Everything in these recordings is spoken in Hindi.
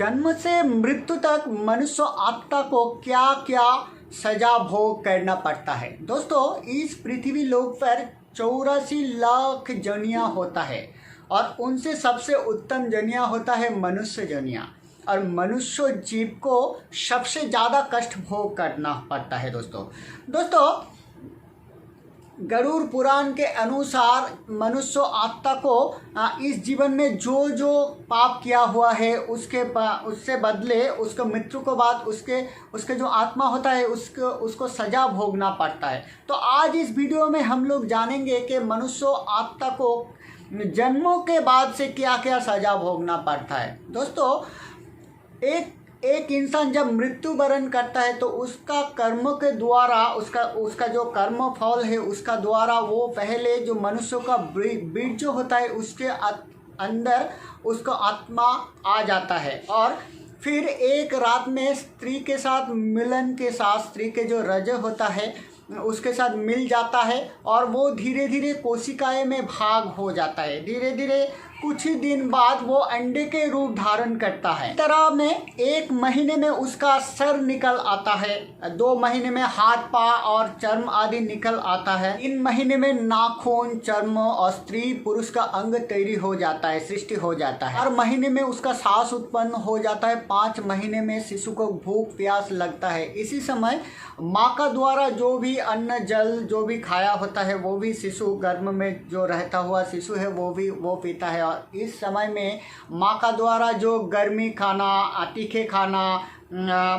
जन्म से मृत्यु तक मनुष्य आत्मा को क्या क्या सजा भोग करना पड़ता है। दोस्तों, इस पृथ्वी लोक पर 84 लाख जनिया होता है और उनसे सबसे उत्तम जनिया होता है मनुष्य जनिया, और मनुष्य जीव को सबसे ज़्यादा कष्ट भोग करना पड़ता है। दोस्तों गरुड़ पुराण के अनुसार मनुष्य आत्मा को इस जीवन में जो जो पाप किया हुआ है उससे बदले उसको मृत्यु के बाद उसके जो आत्मा होता है उसको सजा भोगना पड़ता है। तो आज इस वीडियो में हम लोग जानेंगे कि मनुष्य आत्मा को जन्मों के बाद से क्या क्या सजा भोगना पड़ता है। दोस्तों, एक इंसान जब मृत्यु वरण करता है तो उसका कर्म के द्वारा उसका जो कर्म फल है उसका द्वारा वो पहले जो मनुष्य का बीज जो होता है उसके अंदर उसका आत्मा आ जाता है, और फिर एक रात में स्त्री के साथ मिलन के साथ स्त्री के जो रज होता है उसके साथ मिल जाता है और वो धीरे धीरे कोशिकाएं में भाग हो जाता है। धीरे धीरे कुछ ही दिन बाद वो अंडे के रूप धारण करता है। इस तरह में 1 महीने में उसका सर निकल आता है, 2 महीने में हाथ पाँव और चर्म आदि निकल आता है, 3 महीने में नाखून चर्म और स्त्री पुरुष का अंग तैयारी हो जाता है, सृष्टि हो जाता है। 4 महीने में उसका सांस उत्पन्न हो जाता है, 5 महीने में शिशु को भूख प्यास लगता है। इसी समय माँ का द्वारा जो भी अन्न जल जो भी खाया होता है वो भी शिशु गर्भ में जो रहता हुआ शिशु है वो पीता है। और इस समय में माँ का द्वारा जो गर्मी खाना, तीखे खाना,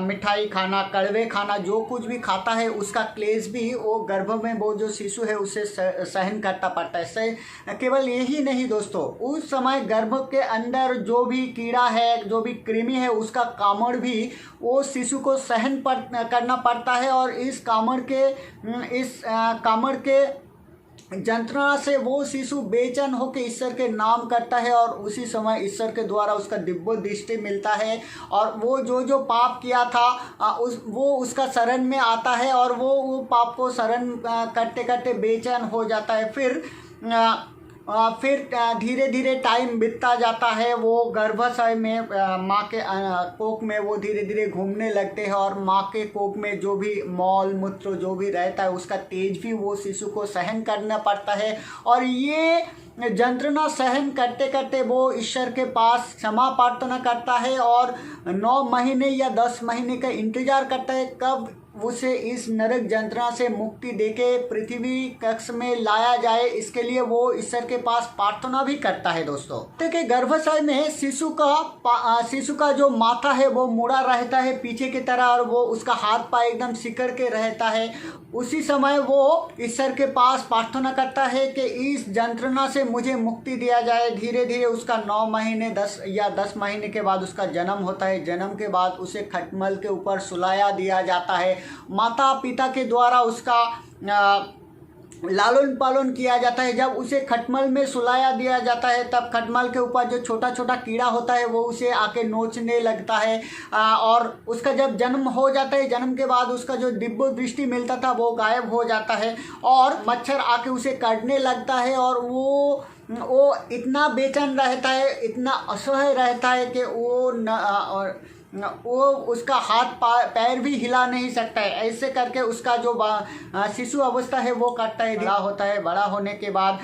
मिठाई खाना, कड़वे खाना जो कुछ भी खाता है उसका क्लेश भी वो गर्भ में वो जो शिशु है उसे सहन करना पड़ता है। केवल यही नहीं दोस्तों, उस समय गर्भ के अंदर जो भी कीड़ा है जो भी कृमि है उसका कामड़ भी वो शिशु को सहन करना पड़ता है, और इस कामड़ के यंत्रणा से वो शिशु बेचैन होकर ईश्वर के नाम करता है, और उसी समय ईश्वर के द्वारा उसका दिव्य दृष्टि मिलता है और वो जो पाप किया था वो उसका शरण में आता है और वो पाप को शरण करते करते बेचैन हो जाता है। फिर धीरे धीरे टाइम बीतता जाता है, वो गर्भाशय में माँ के कोख में वो धीरे धीरे घूमने लगते हैं, और माँ के कोख में जो भी मौल मूत्र जो भी रहता है उसका तेज भी वो शिशु को सहन करना पड़ता है। और ये यंत्रणा सहन करते करते वो ईश्वर के पास क्षमा प्रार्थना करता है और 9 महीने या 10 महीने का इंतजार करता है कब उसे इस नरक यंत्रणा से मुक्ति देके पृथ्वी कक्ष में लाया जाए। इसके लिए वो ईश्वर के पास प्रार्थना भी करता है। दोस्तों देखिए, गर्भाशय में शिशु का जो माथा है वो मुड़ा रहता है पीछे की तरह, और वो उसका हाथ पाँव एकदम सिकड़ के रहता है। उसी समय वो ईश्वर के पास प्रार्थना करता है कि इस यंत्रणा से मुझे मुक्ति दिया जाए। धीरे धीरे उसका 9 महीने 10 महीने के बाद उसका जन्म होता है। जन्म के बाद उसे खटमल के ऊपर सुलाया दिया जाता है। माता पिता के द्वारा उसका लालन पालन किया जाता है। जब उसे खटमल में सुलाया दिया जाता है तब खटमल के ऊपर जो छोटा छोटा कीड़ा होता है वो उसे आके नोचने लगता है, और उसका जब जन्म हो जाता है, जन्म के बाद उसका जो दिव्य दृष्टि मिलता था वो गायब हो जाता है, और मच्छर आके उसे काटने लगता है, और वो इतना बेचैन रहता है, इतना असह्य रहता है कि वो उसका हाथ पैर भी हिला नहीं सकता है। ऐसे करके उसका जो शिशु अवस्था है वो काटता है, बड़ा होता है। बड़ा होने के बाद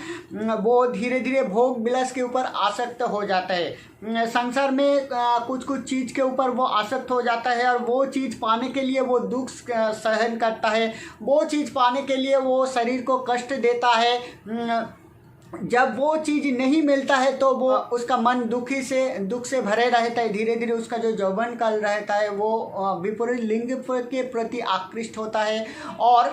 वो धीरे धीरे भोग विलास के ऊपर आसक्त हो जाता है। संसार में कुछ चीज़ के ऊपर वो आसक्त हो जाता है, और वो चीज़ पाने के लिए वो दुख सहन करता है। वो चीज़ पाने के लिए वो शरीर को कष्ट देता है। जब वो चीज़ नहीं मिलता है तो वो उसका मन दुख से भरे रहता है। धीरे धीरे उसका जो यौवन काल रहता है वो विपरीत लिंग के प्रति आकृष्ट होता है और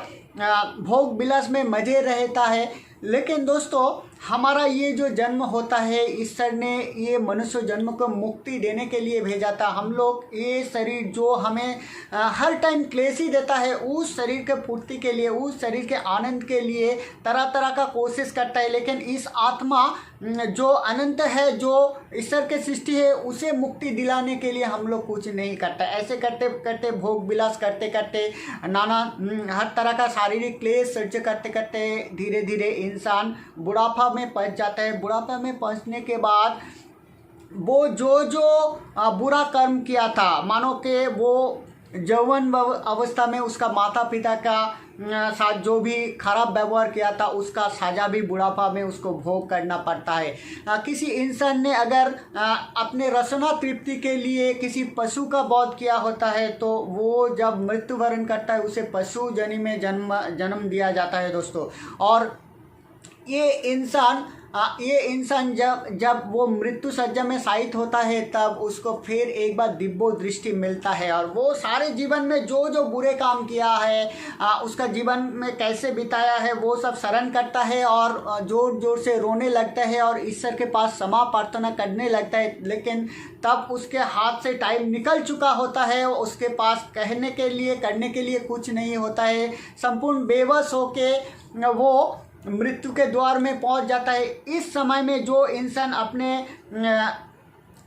भोग विलास में मजे रहता है। लेकिन दोस्तों, हमारा ये जो जन्म होता है ईश्वर ने ये मनुष्य जन्म को मुक्ति देने के लिए भेजा था। हम लोग ये शरीर जो हमें हर टाइम क्लेश ही देता है, उस शरीर के पूर्ति के लिए, उस शरीर के आनंद के लिए तरह तरह का कोशिश करता है। लेकिन इस आत्मा जो अनंत है, जो ईश्वर के सृष्टि है, उसे मुक्ति दिलाने के लिए हम लोग कुछ नहीं करता। ऐसे करते करते भोग विलास करते करते नाना हर तरह का शारीरिक क्लेश सह्य करते करते धीरे धीरे इंसान बुढ़ापा में पहुंच जाता है। बुढ़ापा में पहुंचने के बाद वो जो बुरा कर्म किया था, मानो कि वो यौवन अवस्था में उसका माता पिता का साथ जो भी खराब व्यवहार किया था उसका सजा भी बुढ़ापा में उसको भोग करना पड़ता है। किसी इंसान ने अगर अपने रसना तृप्ति के लिए किसी पशु का वध किया होता है तो वो जब मृत्युवरण करता है उसे पशु जन्म में जन्म दिया जाता है दोस्तों। और ये इंसान जब वो मृत्यु सज्जा में शायित होता है तब उसको फिर एक बार दिव्य दृष्टि मिलता है और वो सारे जीवन में जो बुरे काम किया है, उसका जीवन में कैसे बिताया है वो सब स्मरण करता है और जोर जोर से रोने लगता है और ईश्वर के पास क्षमा प्रार्थना करने लगता है। लेकिन तब उसके हाथ से टाइम निकल चुका होता है, उसके पास कहने के लिए करने के लिए कुछ नहीं होता है। संपूर्ण बेबस होके वो मृत्यु के द्वार में पहुंच जाता है। इस समय में जो इंसान अपने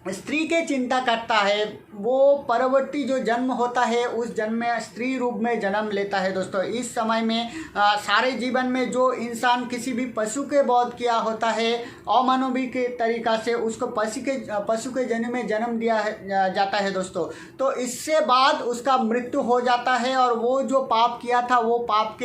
स्त्री के चिंता करता है वो परवर्ती जो जन्म होता है उस जन्म में स्त्री रूप में जन्म लेता है दोस्तों। इस समय में सारे जीवन में जो इंसान किसी भी पशु के वध किया होता है अमानवीय के तरीका से उसको पशु के जन्म में जन्म दिया जाता है दोस्तों। तो इससे बाद उसका मृत्यु हो जाता है और वो जो पाप किया था वो पाप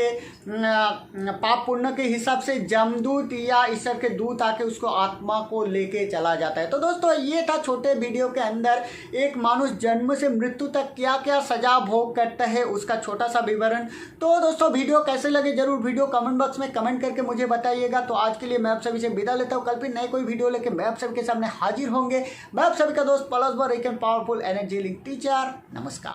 पुण्य के हिसाब से जमदूत या ईश्वर के दूत आके उसको आत्मा को लेके चला जाता है। तो दोस्तों ये था छोटे वीडियो के अंदर एक मनुष्य जन्म से मृत्यु तक क्या क्या सजा भोग करता है उसका छोटा सा विवरण। तो दोस्तों वीडियो कैसे लगे जरूर वीडियो कमेंट बॉक्स में कमेंट करके मुझे बताइएगा। तो आज के लिए मैं आप सभी से विदा लेता हूँ, कल फिर नए कोई वीडियो लेके मैं आप सभी के सामने हाजिर होंगे। मैं आप सभी का दोस्त पलस बर एक पावरफुल एनर्जी लिंक टीचर। नमस्कार।